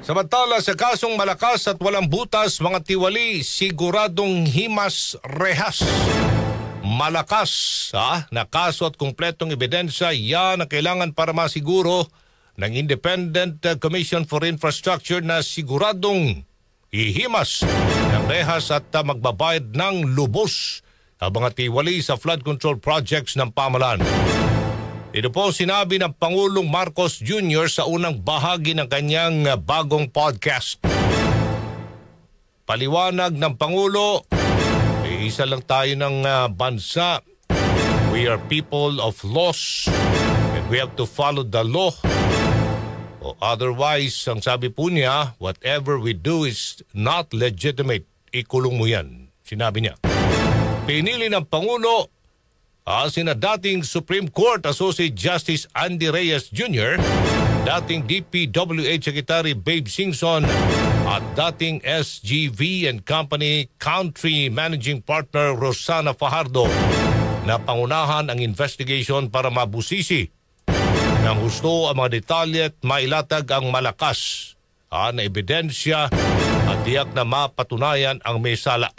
Samantala sa kasong malakas at walang butas, mga tiwali, siguradong himas rehas. Malakas na kaso at kumpletong ebidensya, yan ang kailangan para masiguro ng Independent Commission for Infrastructure na siguradong hihimas ng rehas at magbabayad ng lubos ang mga tiwali sa flood control projects ng pamahalaan. Ito po sinabi ng Pangulong Marcos Jr. sa unang bahagi ng kanyang bagong podcast. Paliwanag ng Pangulo, isa lang tayo ng bansa. We are people of laws and we have to follow the law. Otherwise, ang sabi po niya, whatever we do is not legitimate. Ikulong mo yan, sinabi niya. Pinili ng Pangulo sina dating Supreme Court Associate Justice Andy Reyes Jr., dating DPWH Secretary Babe Singson at dating SGV and Company Country Managing Partner Rosana Fajardo na pangunahan ang investigation para mabusisi ng husto ang mga detalye at mailatag ang malakas na ebidensya at tiyak na mapatunayan ang may sala.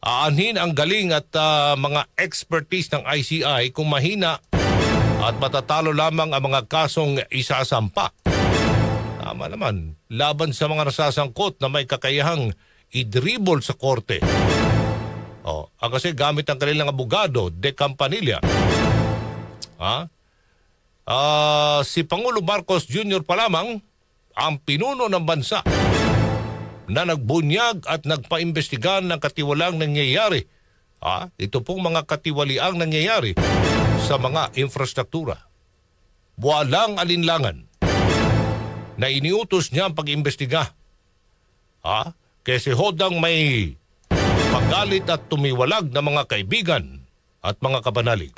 Aanhin ang galing at mga expertise ng ICI kung mahina at matatalo lamang ang mga kasong isasampa. Tama naman, laban sa mga nasasangkot na may kakayahang idribol sa korte. Kasi gamit ang kanilang abogado, De Campanilla. Si Pangulo Marcos Jr. pa lamang ang pinuno ng bansa na nagbunyag at nagpaimbestiga ng katiwalang nangyayari. Ito pong mga katiwaliang nangyayari sa mga infrastruktura. Walang alinlangan na iniutos niya ang pag-imbestiga. Kasi hodang may paggalit at tumiwalag na mga kaibigan at mga kabanalig.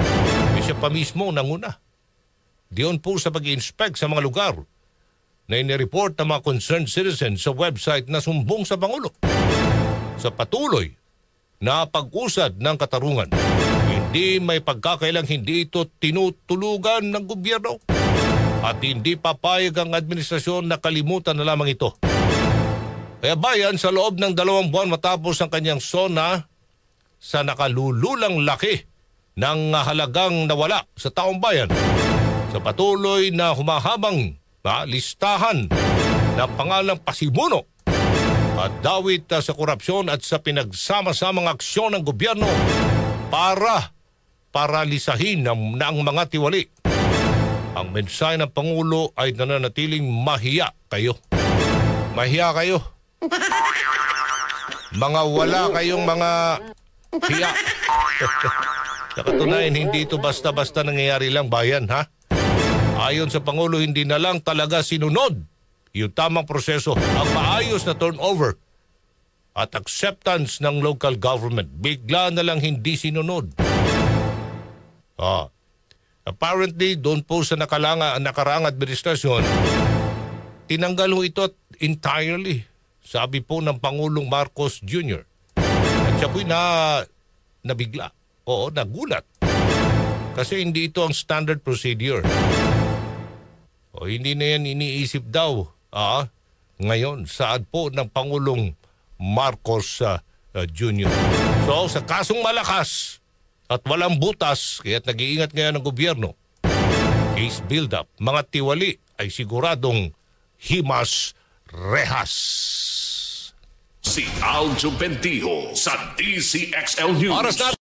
Siya pa mismo nanguna. Diyon po sa pag-inspect sa mga lugar na inireport ng mga concerned citizens sa website na sumbong sa Pangulo sa patuloy na pag-usad ng katarungan. Hindi may pagkakailang hindi ito tinutulugan ng gobyerno at hindi papayag ang administrasyon na kalimutan na lamang ito. Kaya bayan, sa loob ng 2 buwan matapos ang kanyang SONA sa nakalululang laki ng halagang nawala sa taong bayan, sa patuloy na humahabang listahan ng pangalang pasimuno at dawit sa korupsyon at sa pinagsama-samang aksyon ng gobyerno para paralisahin ng mga tiwali. Ang mensahe ng Pangulo ay nananatiling mahiya kayo. Mahiya kayo. Mga wala kayong mga hiya. Sa katunayan, hindi ito basta-basta nangyayari lang, bayan, Ayon sa Pangulo, hindi na lang talaga sinunod yung tamang proseso, ang maayos na turnover at acceptance ng local government. Bigla na lang hindi sinunod. Apparently, doon po sa nakaraang administrasyon, tinanggal ho ito entirely, sabi po ng Pangulong Marcos Jr. At siya po'y nabigla. Nagulat. Kasi hindi ito ang standard procedure. Hindi na yan iniisip daw ngayon saad po ng Pangulong Marcos Jr. So sa kasong malakas at walang butas, kaya't nag-iingat ngayon ng gobyerno, case build-up, mga tiwali ay siguradong himas rehas. Si Aljo Bendijo sa DCXL News.